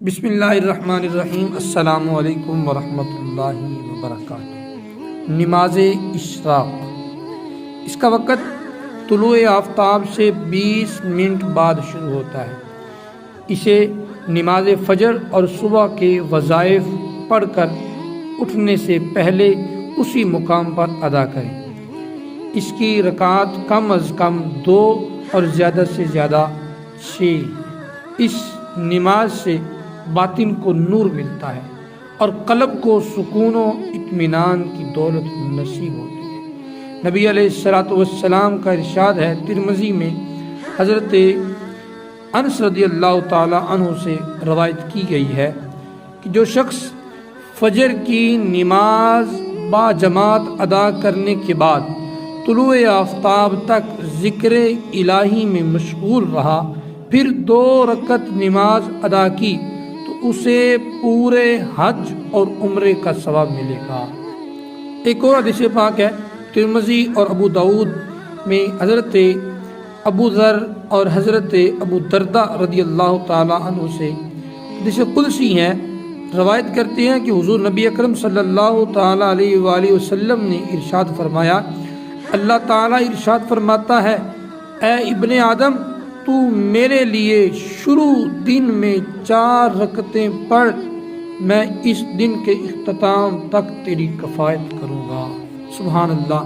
بسم اللہ الرحمن الرحیم۔ السلام علیکم ورحمۃ اللہ وبرکاتہ۔ نماز اشراق، اس کا وقت طلوع آفتاب سے 20 منٹ بعد شروع ہوتا ہے۔ اسے نماز فجر اور صبح کے وظائف پڑھ کر اٹھنے سے پہلے اسی مقام پر ادا کریں۔ اس کی رکعات کم از کم 2 اور زیادہ سے زیادہ 6۔ اس نماز سے باطن کو نور ملتا ہے اور قلب کو سکون و اطمینان کی دولت نصیب ہوتی ہے۔ نبی علیہ الصلوۃ والسلام کا ارشاد ہے، ترمذی میں حضرت انس رضی اللہ تعالی عنہ سے روایت کی گئی ہے کہ جو شخص فجر کی نماز با جماعت ادا کرنے کے بعد طلوع آفتاب تک ذکر الہی میں مشغول رہا، پھر 2 رکعت نماز ادا کی تو اسے پورے حج اور عمرے کا ثواب ملے گا۔ ایک اور حدیث پاک ہے ترمذی اور ابو داؤد میں حضرت ابو ذر اور حضرت ابو درداء رضی اللہ تعالی عنہ سے حدیث قدسی ہیں، روایت کرتے ہیں کہ حضور نبی اکرم صلی اللہ تعالی علیہ وآلہ وسلم نے ارشاد فرمایا، اللہ تعالی ارشاد فرماتا ہے، اے ابن آدم، تو میرے لیے شروع دن میں 4 رکعتیں پڑھ، میں اس دن کے اختتام تک تیری کفایت کروں گا۔ سبحان اللہ۔